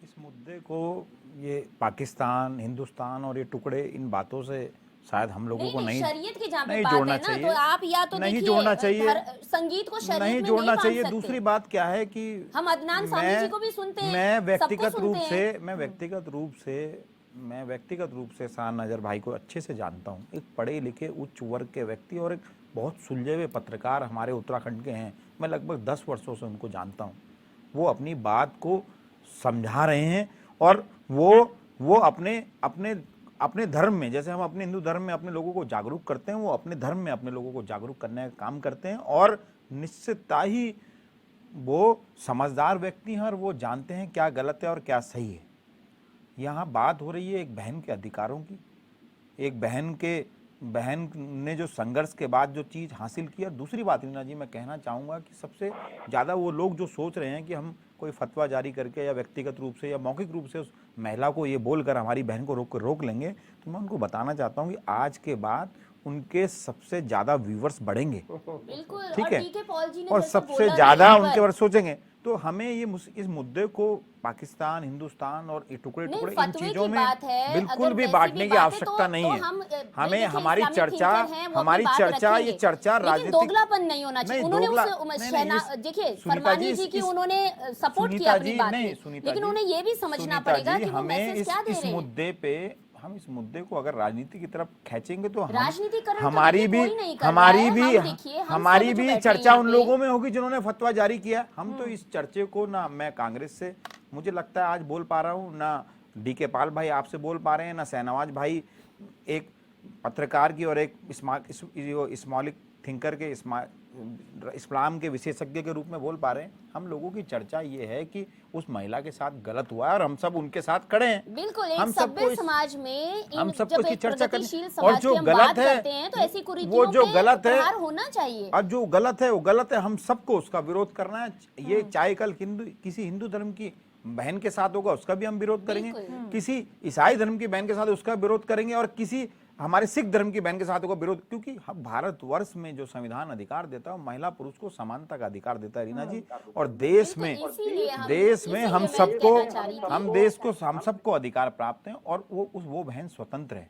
इस मुद्दे को, ये पाकिस्तान, हिंदुस्तान और ये टुकड़े, इन बातों से शायद हम लोगों को नहीं शरीयत की जहाँ पे नहीं बात जोड़ना है ना, चाहिए। तो आप या तो नहीं देखिए, जोड़ना चाहिए, संगीत को शरीयत नहीं में जोड़ना नहीं बांध चाहिए। सकते। दूसरी बात क्या है कि हम अदनान सामी जी को भी सुनते हैं, मैं सबको व्यक्तिगत सुनते रूप हैं। से मैं व्यक्तिगत रूप से शाहनजर भाई को अच्छे से जानता हूँ। एक पढ़े लिखे उच्च वर्ग के व्यक्ति और एक बहुत सुलझे हुए पत्रकार हमारे उत्तराखंड के हैं। मैं लगभग 10 वर्षों से उनको जानता हूँ। वो अपनी बात को समझा रहे हैं और वो अपने अपने अपने धर्म में, जैसे हम अपने हिंदू धर्म में अपने लोगों को जागरूक करते हैं, वो अपने धर्म में अपने लोगों को जागरूक करने का काम करते हैं। और निश्चितता ही वो समझदार व्यक्ति हैं और वो जानते हैं क्या गलत है और क्या सही है। यहाँ बात हो रही है एक बहन के अधिकारों की, एक बहन ने जो संघर्ष के बाद जो चीज़ हासिल की। और दूसरी बात रीना जी, मैं कहना चाहूँगा कि सबसे ज़्यादा वो लोग जो सोच रहे हैं कि हम कोई फतवा जारी करके या व्यक्तिगत रूप से या मौखिक रूप से उस महिला को ये बोलकर हमारी बहन को रोक लेंगे, तो मैं उनको बताना चाहता हूँ कि आज के बाद उनके सबसे ज़्यादा व्यूवर्स बढ़ेंगे। बिल्कुल, ठीक और है, टीके पॉल जी ने और जैसे सबसे बोला ज़्यादा यहाँ उनके पर, बारे में सोचेंगे। तो हमें ये इस मुद्दे को पाकिस्तान, हिंदुस्तान और ये टुकड़े नहीं, इन फतवे चीजों की में बात है, बिल्कुल अगर भी वैसी बांटने भी की बात है आवश्यकता नहीं तो है। हम हमें देखिए, हमारी इस्लामिक चर्चा थिंकर हैं, वो अपनी हमारी बात चर्चा ये रखेंगे। चर्चा लेकिन राजनीतिक दोगलापन नहीं होना चाहिए। नहीं, उन्होंने दोगला- उस नहीं, शहना इस- देखिए सुनीता फरमानी जी की इस- उन्होंने सपोर्ट सुनीता किया अपनी जी, बात नहीं, में, सुनीता लेकिन जी, उन्हें ये भी समझना सुनीता पड़ेगा जी, कि वो हमें मैसेज क्या दे इस रहे हैं। मुद्दे पे, हम इस मुद्दे को अगर राजनीति की तरफ खींचेंगे तो राजनीतिकरण तो हमारी देखिए भी कोई नहीं कर रहा है। हम देखिए, हम हमारी सब जो भी बैठे चर्चा हैं उन यहाँ पे, लोगों में होगी जिन्होंने फतवा जारी किया। हम तो इस चर्चे को ना, मैं कांग्रेस से मुझे लगता है आज बोल पा रहा हूँ, ना डीके पाल भाई आपसे बोल पा रहे हैं, ना शहनवाज भाई एक पत्रकार की और एक इस्लामिक थिंकर के इस्लाम के विशेषज्ञ के रूप में बोल पा रहे हैं। हम लोगों की चर्चा ये है कि उस महिला के साथ गलत हुआ है और हम सब उनके साथ खड़े हैं। बिल्कुल, एक हम सबको सभ्य इस- समाज में हम सबको जब इसकी एक चर्चा प्रगतिशील करनी, और समाज जो की हम गलत बात है करते हैं तो ऐसी वो कुरीतियों जो पे गलत है प्रहार होना चाहिए। और जो गलत है वो गलत है, हम सबको उसका विरोध करना है। ये चाहे कल किसी हिंदू धर्म की बहन के साथ होगा उसका भी हम विरोध करेंगे, किसी ईसाई धर्म की बहन के साथ उसका विरोध करेंगे, और किसी हमारे सिख धर्म की बहन के साथ होगा विरोध। क्योंकि हम भारतवर्ष में जो संविधान अधिकार देता है वो महिला पुरुष को समानता का अधिकार देता है रीना जी। और देश में हम सबको, हम सबको अधिकार प्राप्त है और वो बहन स्वतंत्र है।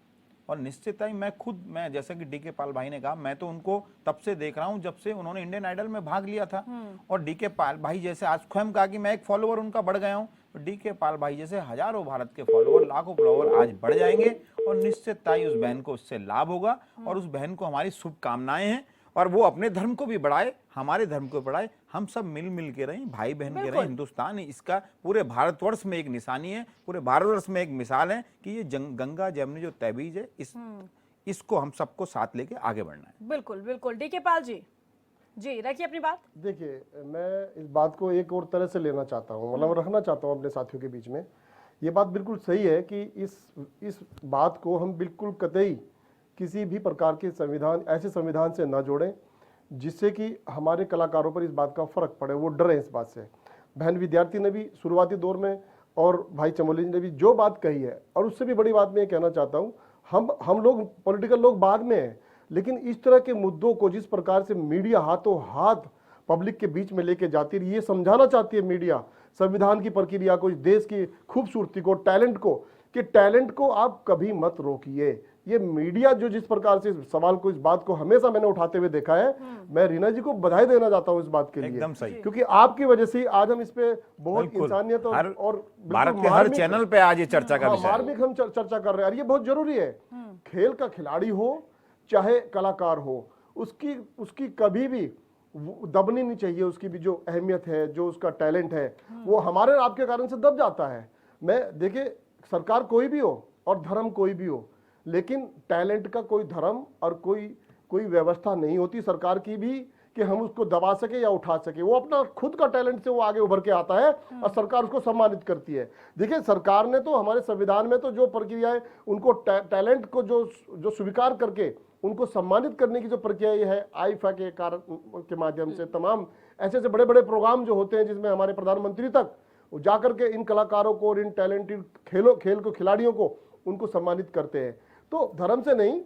और निश्चित ही मैं जैसा कि डीके पाल भाई ने कहा, मैं तो उनको तब से देख रहा हूं जब से उन्होंने इंडियन आइडल में भाग लिया था। और डीके पाल भाई जैसे, आज स्वयं कहा कि मैं एक फॉलोअर उनका बढ़ गया हूं, डीके पाल भाई जैसे हजारों भारत के फॉलोअर, लाखों फॉलोअर आज बढ़ जाएंगे और निश्चित ही उस बहन को उससे लाभ होगा। और उस बहन को हमारी शुभकामनाएं हैं और वो अपने धर्म को भी बढ़ाए, हमारे धर्म को बढ़ाए, हम सब मिल के रहें, भाई बहन के रहें। हिंदुस्तान इसका पूरे भारतवर्ष में एक निशानी है, पूरे भारतवर्ष में एक मिसाल है कि ये गंगा जमुनी जो तहबीज है, इसको हम सबको साथ लेके आगे बढ़ना है। बिल्कुल बिल्कुल। डीके पाल जी रखिए अपनी बात। देखिए, मैं इस बात को एक और तरह से लेना चाहता हूँ, मतलब रखना चाहता हूँ अपने साथियों के बीच में। ये बात बिल्कुल सही है कि इस बात को हम बिल्कुल कतई किसी भी प्रकार के ऐसे संविधान से ना जोड़ें जिससे कि हमारे कलाकारों पर इस बात का फर्क पड़े, वो डरें इस बात से। बहन विद्यार्थी ने भी शुरुआती दौर में और भाई चमोली ने भी जो बात कही है, और उससे भी बड़ी बात मैं ये कहना चाहता हूँ, हम लोग पॉलिटिकल लोग बाद में हैं, लेकिन इस तरह के मुद्दों को जिस प्रकार से मीडिया हाथों हाथ पब्लिक के बीच में लेके जाती है, ये समझाना चाहती है मीडिया संविधान की प्रक्रिया को, इस देश की खूबसूरती को, टैलेंट को आप कभी मत रोकिए। ये मीडिया जो जिस प्रकार से इस सवाल को, इस बात को हमेशा मैंने उठाते हुए देखा है, मैं रीना जी को बधाई देना चाहता हूं इस बात के लिए, एकदम सही, क्योंकि आपकी वजह से आज हम इस पे बहुत इंसानियत और भारत के हर चैनल पे आज ये चर्चा का विषय है। मार्मिक हम चर्चा कर रहे हैं और ये बहुत जरूरी है। खेल का खिलाड़ी हो चाहे कलाकार हो, उसकी कभी भी दबनी नहीं चाहिए। उसकी भी जो अहमियत है, जो उसका टैलेंट है, वो हमारे और आपके कारण से दब जाता है। मैं देखिए, सरकार कोई भी हो और धर्म कोई भी हो, लेकिन टैलेंट का कोई धर्म और कोई व्यवस्था नहीं होती सरकार की भी कि हम उसको दबा सके या उठा सके। वो अपना खुद का टैलेंट से वो आगे उभर के आता है और सरकार उसको सम्मानित करती है। देखिए, सरकार ने तो हमारे संविधान में तो जो प्रक्रिया है, उनको टैलेंट को जो स्वीकार करके उनको सम्मानित करने की जो प्रक्रिया ये है, आईफा के के माध्यम से तमाम ऐसे बड़े बड़े प्रोग्राम जो होते हैं, जिसमें हमारे प्रधानमंत्री तक जाकर के इन कलाकारों को और इन टैलेंटेड खेल को खिलाड़ियों को उनको सम्मानित करते हैं। तो धर्म से नहीं,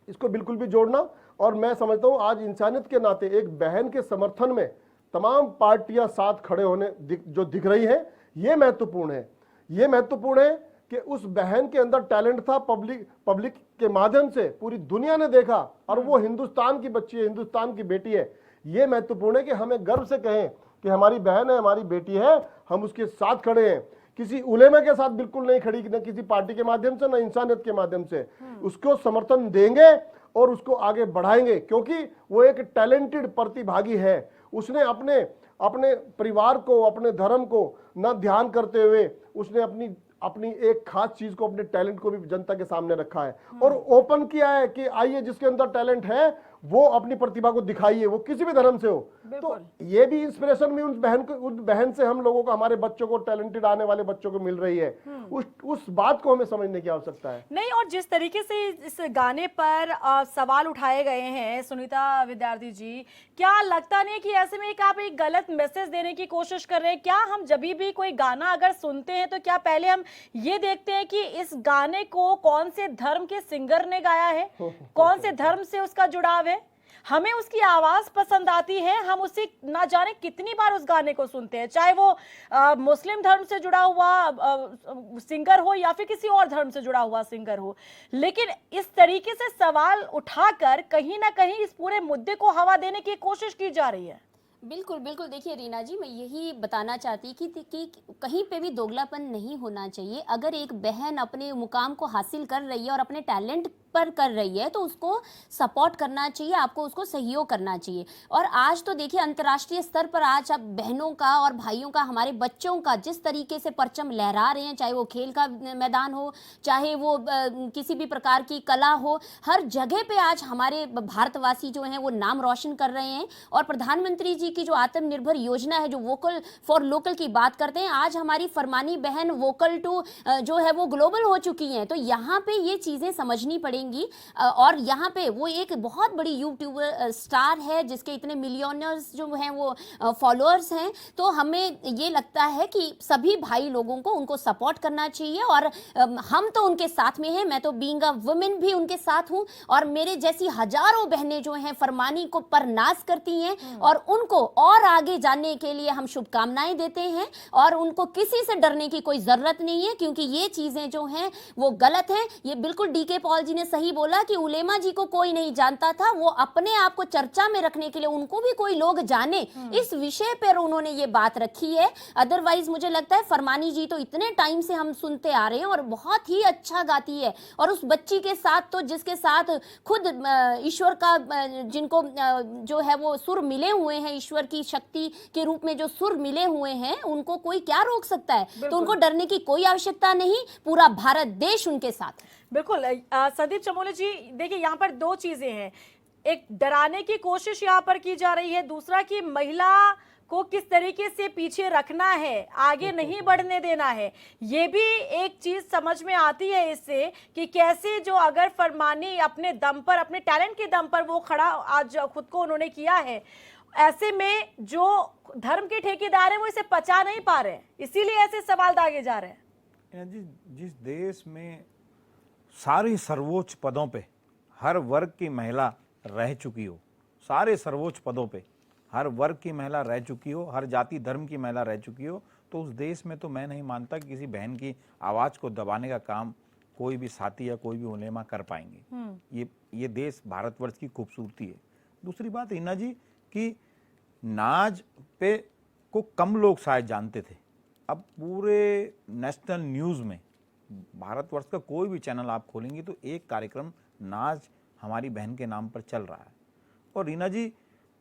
इसको बिल्कुल भी जोड़ना। और मैं समझता हूं आज इंसानियत के नाते एक बहन के समर्थन में तमाम पार्टियां साथ खड़े होने जो दिख रही हैं, ये महत्वपूर्ण है। ये महत्वपूर्ण है कि उस बहन के अंदर टैलेंट था, पब्लिक के माध्यम से पूरी दुनिया ने देखा, और वो हिंदुस्तान की बच्ची है, हिंदुस्तान की बेटी है। ये महत्वपूर्ण है कि हमें गर्व से कहें कि हमारी बहन है, हमारी बेटी है, हम उसके साथ खड़े हैं। किसी उलेमा के साथ बिल्कुल नहीं खड़ी, न किसी पार्टी के माध्यम से, न इंसानियत के माध्यम से। उसको समर्थन देंगे और उसको आगे बढ़ाएंगे, क्योंकि वो एक टैलेंटेड प्रतिभागी है। उसने अपने परिवार को, अपने धर्म को न ध्यान करते हुए उसने अपनी एक खास चीज को, अपने टैलेंट को भी जनता के सामने रखा है और ओपन किया है कि आइए, जिसके अंदर टैलेंट है वो अपनी प्रतिभा को दिखाइए, वो किसी भी धर्म से हो। तो ये भी इंस्पिरेशन भी उस बहन से हम लोगों को, हमारे बच्चों को, टैलेंटेड आने वाले बच्चों को मिल रही है। उस बात को हमें समझने की आवश्यकता है। नहीं, और जिस तरीके से इस गाने पर सवाल उठाए गए हैं सुनीता विद्यार्थी जी, क्या लगता नहीं कि ऐसे में आप एक गलत मैसेज देने की कोशिश कर रहे हैं? क्या हम जब भी कोई गाना अगर सुनते हैं तो क्या पहले हम ये देखते हैं कि इस गाने को कौन से धर्म के सिंगर ने गाया है, कौन से धर्म से उसका जुड़ाव है? हमें उसकी आवाज पसंद आती है, हम उसे ना जाने कितनी बार उस गाने को सुनते हैं, चाहे वो मुस्लिम धर्म से जुड़ा हुआ सिंगर हो या फिर किसी और धर्म से जुड़ा हुआ सिंगर हो। लेकिन इस तरीके से सवाल उठाकर कहीं ना कहीं इस पूरे मुद्दे को हवा देने की कोशिश की जा रही है। बिल्कुल बिल्कुल, देखिए रीना जी, मैं यही बताना चाहती कि कहीं पे भी दोगलापन नहीं होना चाहिए। अगर एक बहन अपने मुकाम को हासिल कर रही है और अपने टैलेंट पर कर रही है तो उसको सपोर्ट करना चाहिए, आपको उसको सहयोग करना चाहिए। और आज तो देखिए अंतर्राष्ट्रीय स्तर पर आज अब बहनों का और भाइयों का, हमारे बच्चों का जिस तरीके से परचम लहरा रहे हैं, चाहे वो खेल का मैदान हो, चाहे वो किसी भी प्रकार की कला हो, हर जगह पे आज हमारे भारतवासी जो हैं वो नाम रोशन कर रहे हैं। और प्रधानमंत्री जी की जो आत्मनिर्भर योजना है, जो वोकल फॉर लोकल की बात करते हैं, आज हमारी फरमानी बहन वोकल टू जो है वो ग्लोबल हो चुकी हैं। तो यहाँ पे ये चीज़ें समझनी पड़ेंगी। और यहाँ पे वो एक बहुत बड़ी यूट्यूबर स्टार है जिसके इतने मिलियनर्स जो हैं वो फॉलोअर्स हैं। तो हमें ये लगता है कि सभी भाई लोगों को उनको सपोर्ट करना चाहिए और हम तो उनके साथ में हैं। मैं तो बीइंग अ वुमेन भी उनके साथ हूँ और मेरे जैसी हजारों बहनें जो हैं फरमानी को पर नाज करती हैं और उनको और आगे जाने के लिए हम शुभकामनाएं देते हैं। और उनको किसी से डरने की कोई जरूरत नहीं है, क्योंकि ये चीजें जो हैं वो गलत हैं। ये बिल्कुल डीके पॉल जी ने सही बोला कि उलेमा जी को कोई नहीं जानता था, वो अपने आप को चर्चा में रखने के लिए उनको भी कोई लोग जाने, इस विषय पर उन्होंने ये बात रखी है। अदरवाइज मुझे लगता है फरमानी जी तो इतने टाइम से हम सुनते आ रहे हैं और बहुत ही अच्छा गाती है। और उस बच्ची के साथ तो जिसके साथ खुद ईश्वर का जिनको जो है वो सुर मिले हुए हैं, ईश्वर की शक्ति के रूप में जो सुर मिले हुए हैं, उनको कोई क्या रोक सकता है? तो उनको डरने की कोई आवश्यकता नहीं, पूरा भारत देश उनके साथ। बिल्कुल। संदीप चमोली जी, देखिए यहाँ पर दो चीजें हैं, एक डराने की कोशिश यहाँ पर की जा रही है, दूसरा कि महिला को किस तरीके से पीछे रखना है, आगे नहीं बढ़ने देना है। ये भी एक चीज समझ में आती है इससे कि कैसे जो अगर फरमानी अपने दम पर, अपने टैलेंट के दम पर वो खड़ा आज खुद को उन्होंने किया है, ऐसे में जो धर्म के ठेकेदार हैं वो इसे पचा नहीं पा रहे, इसीलिए ऐसे सवाल दागे जा रहे हैं। जिस देश में सारे सर्वोच्च पदों पे हर वर्ग की महिला रह चुकी हो, सारे सर्वोच्च पदों पे हर वर्ग की महिला रह चुकी हो, हर जाति धर्म की महिला रह चुकी हो, तो उस देश में तो मैं नहीं मानता कि किसी बहन की आवाज़ को दबाने का काम कोई भी साथी या कोई भी उलेमा कर पाएंगे। ये देश भारतवर्ष की खूबसूरती है। दूसरी बात रीना जी कि नाज पे को कम लोग शायद जानते थे, अब पूरे नेशनल न्यूज़ में भारतवर्ष का कोई भी चैनल आप खोलेंगे तो एक कार्यक्रम नाज हमारी बहन के नाम पर चल रहा है। और रीना जी,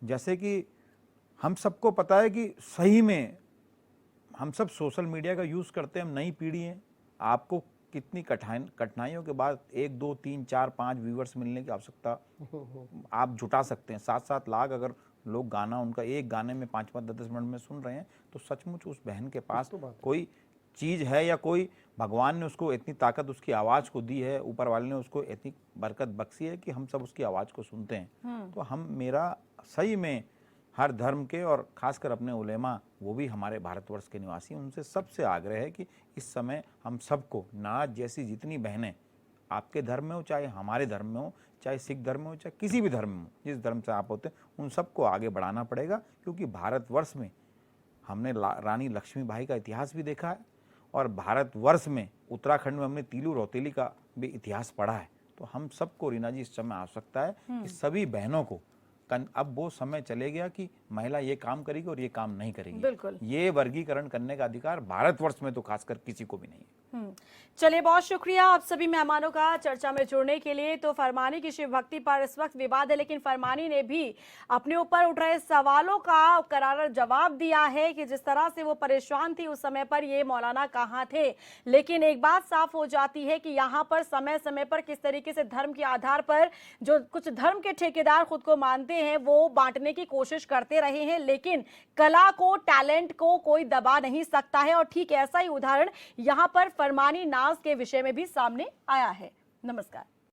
जैसे कि हम सबको पता है कि सही में हम सब सोशल मीडिया का यूज़ करते हैं, हम नई पीढ़ी हैं। आपको कितनी कठिनाइयों के बाद 1, 2, 3, 4, 5 व्यूवर्स मिलने की आवश्यकता आप जुटा सकते हैं। 7-7 लाख अगर लोग गाना उनका एक गाने में 5-5, 10-10 मिनट में सुन रहे हैं तो सचमुच उस बहन के पास कोई चीज़ है या कोई भगवान ने उसको इतनी ताकत उसकी आवाज़ को दी है, ऊपर वाले ने उसको इतनी बरकत बख्शी है कि हम सब उसकी आवाज़ को सुनते हैं। तो हम मेरा सही में हर धर्म के और खासकर अपने उलेमा, वो भी हमारे भारतवर्ष के निवासी, उनसे सबसे आग्रह है कि इस समय हम सबको नाज जैसी जितनी बहनें आपके धर्म में हो, चाहे हमारे धर्म में हो, चाहे सिख धर्म में हो, चाहे किसी भी धर्म में हो, जिस धर्म से आप होते हैं उन सबको आगे बढ़ाना पड़ेगा। क्योंकि भारतवर्ष में हमने रानी लक्ष्मीबाई का इतिहास भी देखा है और भारतवर्ष में उत्तराखंड में हमने तीलू रौतेली का भी इतिहास पढ़ा है। तो हम सबको रीना जी इस समय आवश्यकता है कि सभी बहनों को अब वो समय चले गया कि महिला ये काम करेगी और ये काम नहीं करेगी। बिल्कुल। ये वर्गीकरण करने का अधिकार भारतवर्ष में तो खासकर किसी को भी नहीं है। चलिए, बहुत शुक्रिया आप सभी मेहमानों का चर्चा में जुड़ने के लिए। तो फरमानी की शिव भक्ति पर इस वक्त विवाद है, लेकिन फरमानी ने भी अपने ऊपर उठ रहे सवालों का करारा जवाब दिया है कि जिस तरह से वो परेशान थी उस समय पर ये मौलाना कहाँ थे। लेकिन एक बात साफ हो जाती है कि यहाँ पर समय समय पर किस तरीके से धर्म के आधार पर जो कुछ धर्म के ठेकेदार खुद को मानते हैं वो बांटने की कोशिश करते रहे हैं, लेकिन कला को, टैलेंट को कोई दबा नहीं सकता है। और ठीक ऐसा ही उदाहरण यहाँ पर फरमानी नाज के विषय में भी सामने आया है। नमस्कार।